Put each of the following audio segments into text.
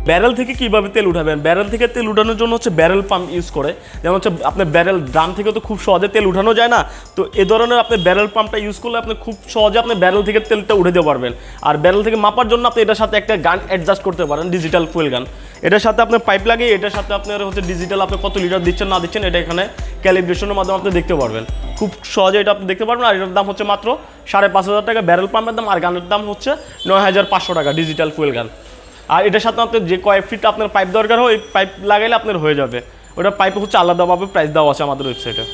Barrel থেকে কীভাবে তেল উঠাবেন? ব্যারেল থেকে তেল উঠানোর জন্য হচ্ছে ব্যারেল পাম্প ইউজ করে, যেমন হচ্ছে আপনার ব্যারেল ড্রাম থেকে তো খুব সহজে তেল উঠানো যায় না, তো এ ধরনের আপনি ব্যারেল পাম্পটা ইউজ করলে আপনি খুব সহজে আপনি ব্যারেল থেকে তেলটা উঠে দিতে পারবেন। আর ব্যারেল থেকে মাপার জন্য আপনি এটার সাথে একটা গান অ্যাডজাস্ট করতে পারেন, ডিজিটাল ফুয়েল গান। এটার সাথে আপনার পাইপ লাগিয়ে এটার সাথে আপনার হচ্ছে ডিজিটাল আপনি কত লিটার দিচ্ছেন না দিচ্ছেন এটা এখানে ক্যালিব্রেশনের মাধ্যমে আপনি দেখতে পারবেন, খুব সহজে এটা আপনি দেখতে পারবেন। আর এটার দাম হচ্ছে মাত্র 5,500 টাকা ব্যারেল পাম্পের দাম, আর গানের দাম হচ্ছে 9,500 টাকা ডিজিটাল ফুয়েল গান। আর এটার সাথে আপনার যে কয়েক ফিট আপনার পাইপ দরকার হয় ওই পাইপ লাগাইলে আপনার হয়ে যাবে। ওটা পাইপ হচ্ছে আলাদাভাবে প্রাইস দেওয়া আছে আমাদের ওয়েবসাইটে।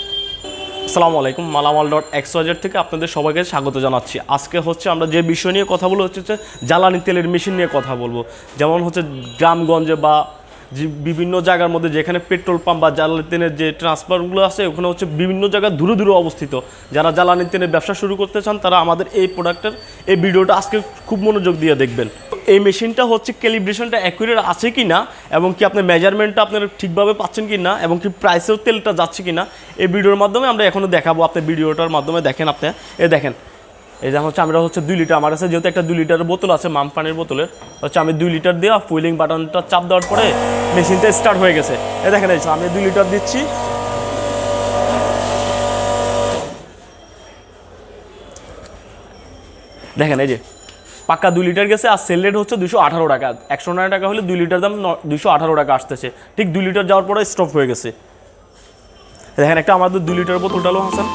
আসসালামু আলাইকুম, মালামাল.xyz থেকে আপনাদের সবাইকে স্বাগত জানাচ্ছি। আজকে হচ্ছে আমরা যে বিষয় নিয়ে কথা বলবো হচ্ছে জ্বালানি তেলের মেশিন নিয়ে কথা বলবো। যেমন হচ্ছে গ্রামগঞ্জে বা যে বিভিন্ন জায়গার মধ্যে যেখানে পেট্রোল পাম্প বা জ্বালানি তেলের যে ট্রান্সফারগুলো আছে ওখানে হচ্ছে বিভিন্ন জায়গায় দূরে দূরে অবস্থিত। যারা জ্বালানি তেলের ব্যবসা শুরু করতে চান তারা আমাদের এই প্রোডাক্টের এই ভিডিওটা আজকে খুব মনোযোগ দিয়ে দেখবেন। এই মেশিনটা হচ্ছে ক্যালিব্রেশনটা অ্যাকুরেট আছে কি না, এবং কি আপনার মেজারমেন্টটা আপনারা ঠিকভাবে পাচ্ছেন কি না, এবং কি প্রাইসেও তেলটা যাচ্ছে কি না, এই ভিডিওর মাধ্যমে আমরা এখনও দেখাবো। আপনি ভিডিওটার মাধ্যমে দেখেন, আপনি দেখেন এই যেমন হচ্ছে আমরা হচ্ছে 2 লিটার, আমার কাছে যেহেতু একটা 2 লিটারের বোতল আছে মাম পানির বোতলের, হচ্ছে আমি 2 লিটার দেওয়া ফুয়েলিং বাটনটা চাপ দেওয়ার পরে মেশিনটা স্টার্ট হয়ে গেছে। দেখেন আমি 2 লিটার দিচ্ছি, দেখেন এই যে পাক্কা 2 লিটার গেছে। আর সেল রেট হচ্ছে 218 টাকা, 109 টাকা হলে 2 লিটার দাম 218 টাকা আসতেছে। ঠিক 2 লিটার যাওয়ার পরে স্টপ হয়ে গেছে। দেখেন একটা আমাদের 2 লিটার বোতলটা হলো হাসান,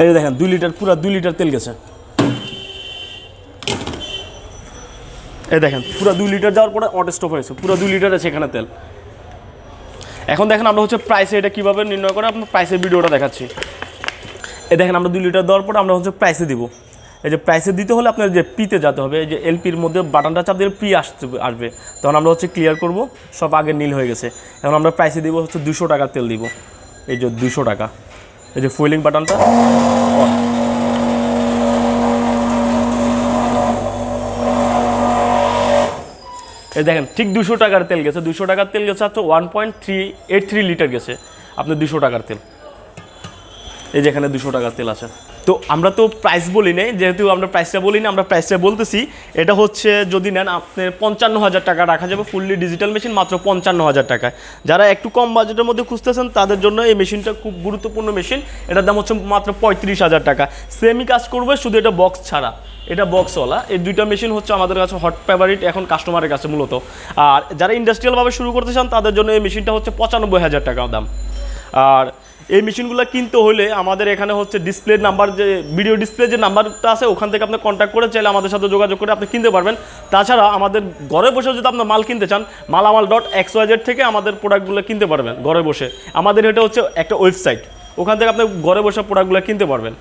এই দেখেন 2 লিটার, পুরো 2 লিটার তেল গেছে। এই দেখেন পুরো 2 লিটার যাওয়ার পরে অটো স্টপ হয়েছে, পুরো 2 লিটার আছে এখানে তেল। এখন দেখেন আমরা হচ্ছে প্রাইসে এটা কীভাবে নির্ণয় করে আপনার প্রাইসের ভিডিওটা দেখাচ্ছি। এই দেখেন আমরা 2 লিটার দেওয়ার পরে আমরা হচ্ছে প্রাইসে দিব। এই যে প্রাইসে দিতে হলে আপনার যে পিতে যেতে হবে, এই যে এলপির মধ্যে বাটনটা চাপ দিলে পি আসবে, তখন আমরা হচ্ছে ক্লিয়ার করব, সব আগে নীল হয়ে গেছে। এখন আমরা প্রাইসে দিব হচ্ছে 200 টাকার তেল দিব, এই যে 200 টাকা, এই যে ফুয়েলিং বাটনটা এই দেখেন ঠিক 200 টাকার তেল গেছে। 200 টাকার তেল গেছে হচ্ছে 1.383 লিটার গেছে আপনার 200 টাকার তেল। এই যেখানে 200 টাকার তেল আছে। তো আমরা তো প্রাইস বলি নাই, যেহেতু আমরা প্রাইসটা বলি না, আমরা প্রাইসটা বলতেছি। এটা হচ্ছে যদি নেন আপনার 55,000 টাকা রাখা যাবে, ফুললি ডিজিটাল মেশিন মাত্র 55,000 টাকায়। যারা একটু কম বাজেটের মধ্যে খুঁজতেছেন তাদের জন্য এই মেশিনটা খুব গুরুত্বপূর্ণ মেশিন। এটার দাম হচ্ছে মাত্র 35,000 টাকা। সেমই কাজ করবে, শুধু এটা বক্স ছাড়া, এটা বক্সওয়ালা। এই দুইটা মেশিন হচ্ছে আমাদের কাছে হট ফেভারিট এখন কাস্টমারের কাছে মূলত। আর যারা ইন্ডাস্ট্রিয়ালভাবে শুরু করতে চান তাদের জন্য এই মেশিনটা হচ্ছে 95,000 টাকা দাম। আর এই মেশিনগুলো কিনতে হলে আমাদের এখানে হচ্ছে ডিসপ্লে নাম্বার, যে ভিডিও ডিসপ্লে যে নাম্বারটা আছে ওখান থেকে আপনি কন্ট্যাক্ট করে চাইলে আমাদের সাথে যোগাযোগ করে আপনি কিনতে পারবেন। তাছাড়া আমাদের ঘরে বসে যদি আপনার মাল কিনতে চান, মালামাল.xyz থেকে আমাদের প্রোডাক্টগুলো কিনতে পারবেন ঘরে বসে। আমাদের এটা হচ্ছে একটা ওয়েবসাইট, ওখান থেকে আপনি ঘরে বসে প্রোডাক্টগুলো কিনতে পারবেন।